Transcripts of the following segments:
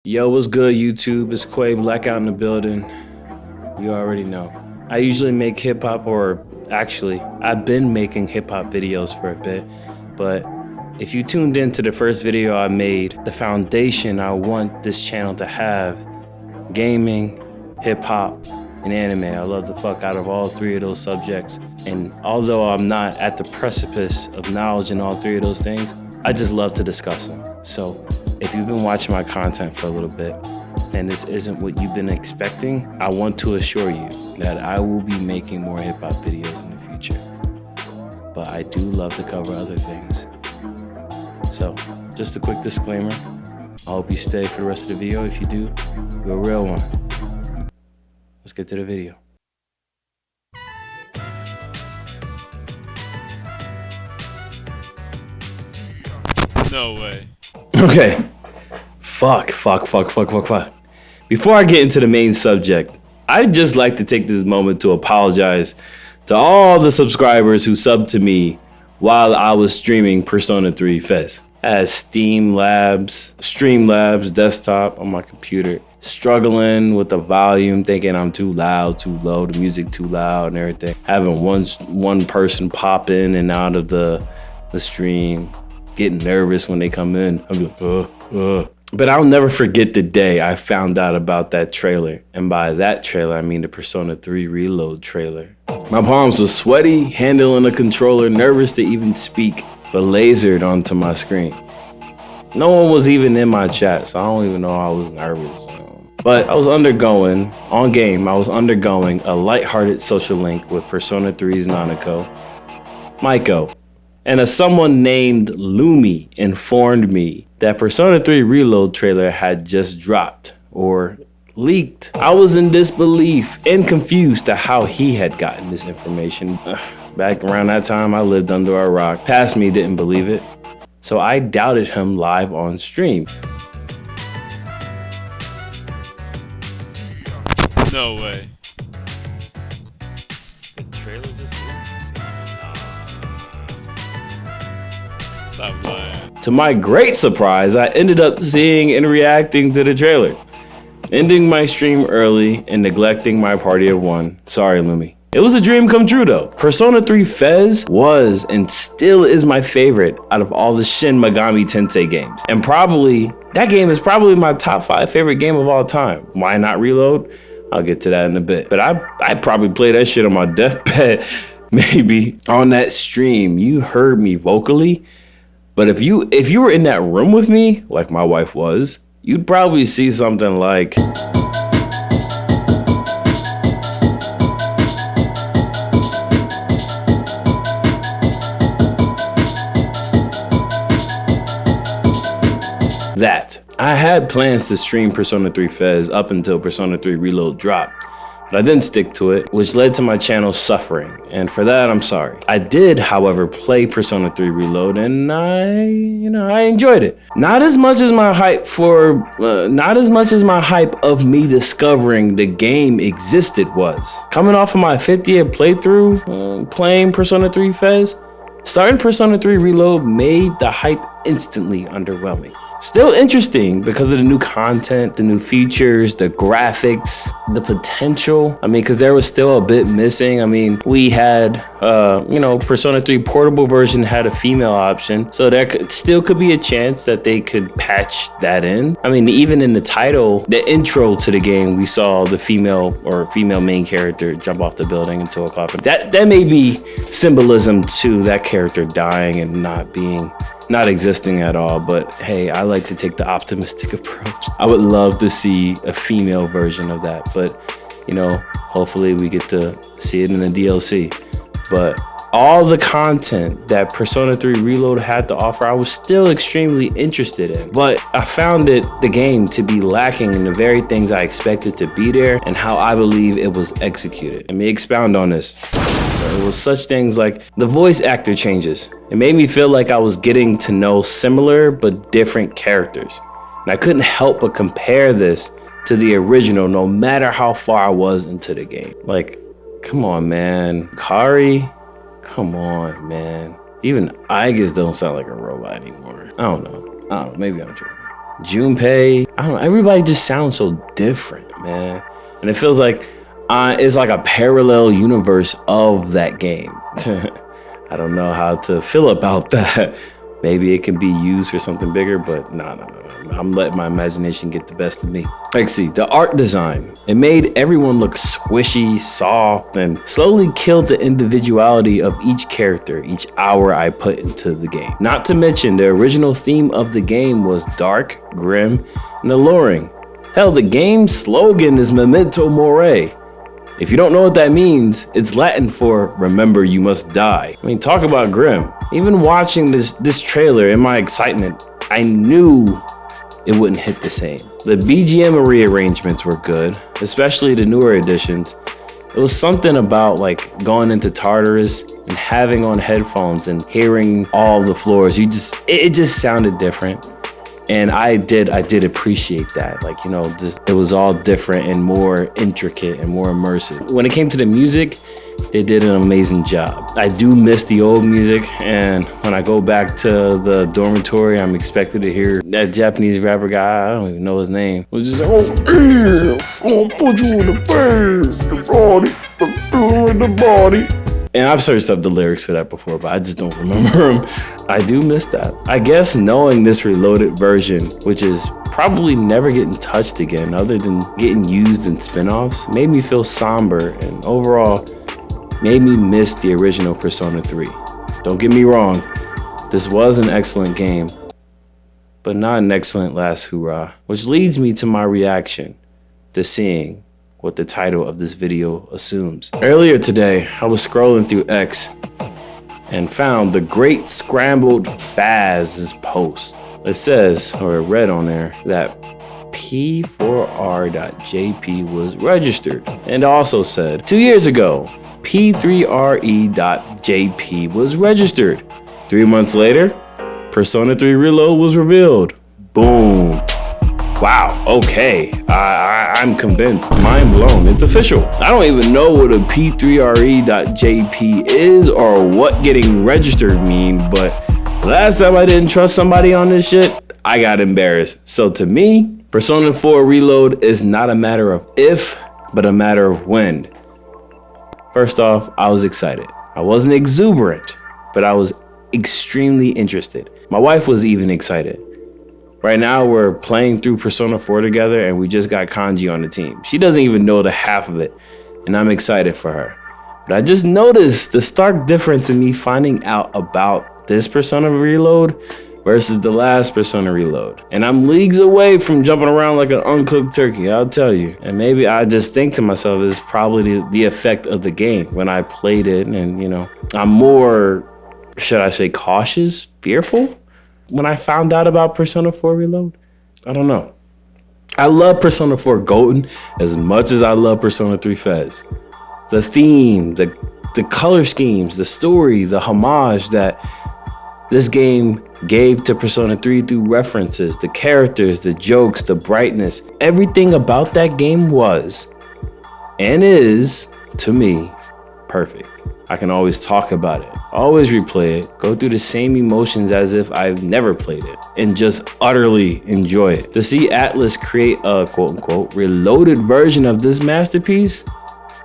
Yo, what's good, YouTube? It's Quay Blackout in the building. You already know. I usually make hip hop, or actually, I've been making hip hop videos for a bit, but if you tuned into the first video I made, the foundation I want this channel to have: gaming, hip hop, and anime. I love the fuck out of all three of those subjects. And although I'm not at the precipice of knowledge in all three of those things, I just love to discuss them. So if you've been watching my content for a little bit and this isn't what you've been expecting, I want to assure you that I will be making more hip hop videos in the future. But I do love to cover other things. So just a quick disclaimer. I hope you stay for the rest of the video. If you do, you're a real one. Let's get to the video. No way. Okay. Fuck. Before I get into the main subject, I'd just like to take this moment to apologize to all the subscribers who subbed to me while I was streaming Persona 3 Fez. I had Streamlabs desktop on my computer, struggling with the volume, thinking I'm too loud, too low, the music too loud and everything. Having one person pop in and out of the stream, getting nervous when they come in. I'm like, But I'll never forget the day I found out about that trailer. And by that trailer, I mean the Persona 3 Reload trailer. My palms were sweaty, handling a controller, nervous to even speak, but lasered onto my screen. No one was even in my chat, so I don't even know I was nervous. But I was undergoing a lighthearted social link with Persona 3's Nanako, Maiko, and someone named Lumi informed me that Persona 3 Reload trailer had just dropped or leaked. I was in disbelief and confused to how he had gotten this information. Back around that time, I lived under a rock. Past me didn't believe it, so I doubted him live on stream. No way. The trailer just Stop lying. To my great surprise, I ended up seeing and reacting to the trailer, ending my stream early and neglecting my party of one. Sorry, Lumi. It was a dream come true though. Persona 3 Fez was and still is my favorite out of all the Shin Megami Tensei games. And that game is probably my top 5 favorite game of all time. Why not Reload? I'll get to that in a bit. But I'd probably play that shit on my deathbed. Maybe on that stream, you heard me vocally. But if you were in that room with me, like my wife was, you'd probably see something like that. I had plans to stream Persona 3 Fez up until Persona 3 Reload dropped, but I didn't stick to it, which led to my channel suffering, and for that, I'm sorry. I did, however, play Persona 3 Reload, and I enjoyed it. Not as much as my hype of me discovering the game existed was. Coming off of my 50th playthrough, playing Persona 3 Fez, starting Persona 3 Reload made the hype instantly underwhelming. Still interesting because of the new content, the new features, the graphics, the potential. Because there was still a bit missing. We had, Persona 3 portable version had a female option, so there could be a chance that they could patch that in. Even in the title, the intro to the game, we saw the female main character jump off the building into a coffin. That may be symbolism to that character dying and not existing at all, but hey, I like to take the optimistic approach. I would love to see a female version of that, but hopefully we get to see it in the DLC. But all the content that Persona 3 Reload had to offer, I was still extremely interested in, but I found the game to be lacking in the very things I expected to be there and how I believe it was executed. Let me expound on this. It was such things like the voice actor changes. It made me feel like I was getting to know similar but different characters. And I couldn't help but compare this to the original no matter how far I was into the game. Like, come on, man. Kari, come on, man. Even Aigis don't sound like a robot anymore. I don't know. Maybe I'm tripping. Junpei. I don't know. Everybody just sounds so different, man. And it feels like it's like a parallel universe of that game. I don't know how to feel about that. Maybe it can be used for something bigger, but no. I'm letting my imagination get the best of me. Let's see, the art design. It made everyone look squishy, soft, and slowly killed the individuality of each character each hour I put into the game. Not to mention, the original theme of the game was dark, grim, and alluring. Hell, the game's slogan is Memento Mori. If you don't know what that means, it's Latin for remember you must die. I mean, talk about grim. Even watching this trailer, in my excitement, I knew it wouldn't hit the same. The BGM rearrangements were good, especially the newer editions. It was something about like going into Tartarus and having on headphones and hearing all the floors. It just sounded different. And I did appreciate that. Like, you know, it was all different and more intricate and more immersive. When it came to the music, they did an amazing job. I do miss the old music, and when I go back to the dormitory, I'm expected to hear that Japanese rapper guy, I don't even know his name, was just like, oh, yeah, gonna put you in the bed, the body. And I've searched up the lyrics for that before, but I just don't remember them. I do miss that. I guess knowing this reloaded version, which is probably never getting touched again other than getting used in spin-offs, made me feel somber and overall made me miss the original Persona 3. Don't get me wrong, this was an excellent game, but not an excellent last hurrah, which leads me to my reaction to seeing what the title of this video assumes. Earlier today, I was scrolling through X and found the Great Scrambled Faz's post. It says, or it read on there, that P4R.jp was registered, and also said 2 years ago, P3RE.jp was registered. 3 months later, Persona 3 Reload was revealed. Boom. Wow, okay, I'm convinced, mind blown, it's official. I don't even know what a P3RE.jp is or what getting registered mean, but last time I didn't trust somebody on this shit, I got embarrassed. So to me, Persona 4 Reload is not a matter of if, but a matter of when. First off, I was excited. I wasn't exuberant, but I was extremely interested. My wife was even excited. Right now, we're playing through Persona 4 together, and we just got Kanji on the team. She doesn't even know the half of it, and I'm excited for her. But I just noticed the stark difference in me finding out about this Persona Reload versus the last Persona Reload. And I'm leagues away from jumping around like an uncooked turkey, I'll tell you. And maybe I just think to myself, it's probably the effect of the game when I played it, and, you know, I'm more, should I say, cautious, fearful? When I found out about Persona 4 Reload, I don't know. I love Persona 4 Golden as much as I love Persona 3 Fez. The theme, the color schemes, the story, the homage that this game gave to Persona 3 through references, the characters, the jokes, the brightness, everything about that game was and is, to me, perfect. I can always talk about it, always replay it, go through the same emotions as if I've never played it, and just utterly enjoy it. To see Atlus create a quote-unquote reloaded version of this masterpiece,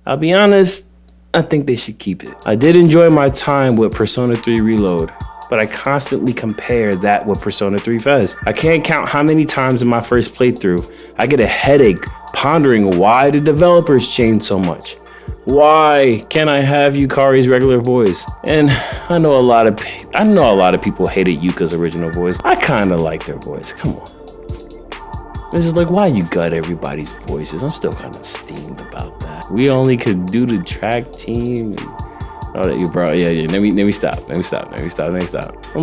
I'll be honest, I think they should keep it. I did enjoy my time with Persona 3 Reload, but I constantly compare that with Persona 3 Fez. I can't count how many times in my first playthrough I get a headache pondering why the developers changed so much. Why can't I have Yukari's regular voice? And I know a lot of people hated Yuka's original voice. I kind of like their voice. Come on. This is like, why you gut everybody's voices? I'm still kind of steamed about that. We only could do the track team and all that. You bro, yeah. Let me stop. I'm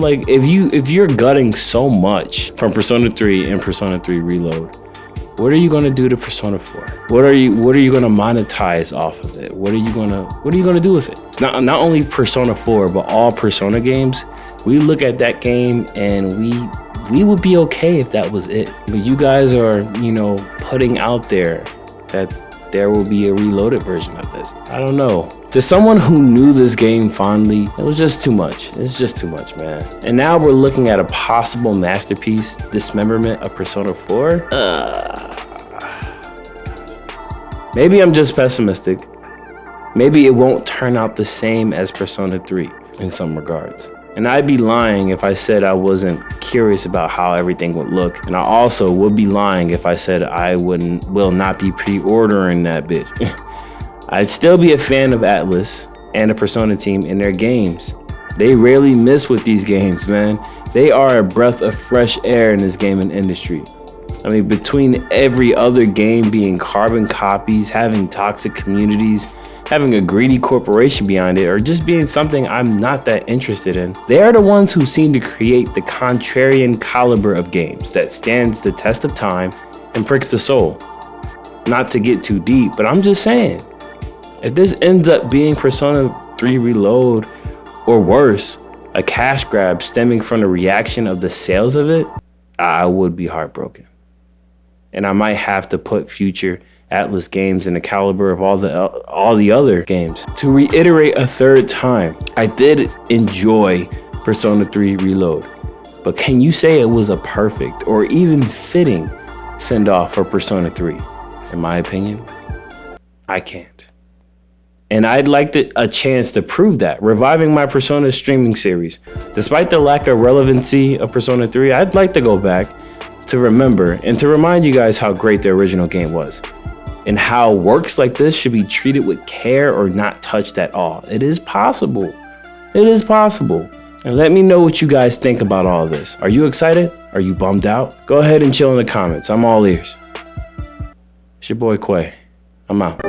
like, if you're gutting so much from Persona 3 and Persona 3 Reload, what are you gonna do to Persona 4? What are you gonna monetize off of it? What are you gonna do with it? It's not only Persona 4, but all Persona games. We look at that game and we would be okay if that was it. But you guys are, you know, putting out there that there will be a reloaded version of this. I don't know. To someone who knew this game fondly, it was just too much. It's just too much, man. And now we're looking at a possible masterpiece dismemberment of Persona 4. Maybe I'm just pessimistic. Maybe it won't turn out the same as Persona 3 in some regards. And I'd be lying if I said I wasn't curious about how everything would look. And I also would be lying if I said I will not be pre-ordering that bitch. I'd still be a fan of Atlus and the Persona team in their games. They rarely miss with these games, man. They are a breath of fresh air in this gaming industry. I mean, between every other game being carbon copies, having toxic communities, having a greedy corporation behind it, or just being something I'm not that interested in, they are the ones who seem to create the contrarian caliber of games that stands the test of time and pricks the soul. Not to get too deep, but I'm just saying, if this ends up being Persona 3 Reload, or worse, a cash grab stemming from the reaction of the sales of it, I would be heartbroken. And I might have to put future Atlus games in the caliber of all the other games. To reiterate a third time, I did enjoy Persona 3 Reload, but can you say it was a perfect or even fitting send-off for Persona 3? In my opinion, I can't. And I'd like a chance to prove that, reviving my Persona streaming series. Despite the lack of relevancy of Persona 3, I'd like to go back to remember and to remind you guys how great the original game was, and how works like this should be treated with care or not touched at all. It is possible. It is possible. And let me know what you guys think about all of this. Are you excited? Are you bummed out? Go ahead and chill in the comments. I'm all ears. It's your boy Quay. I'm out.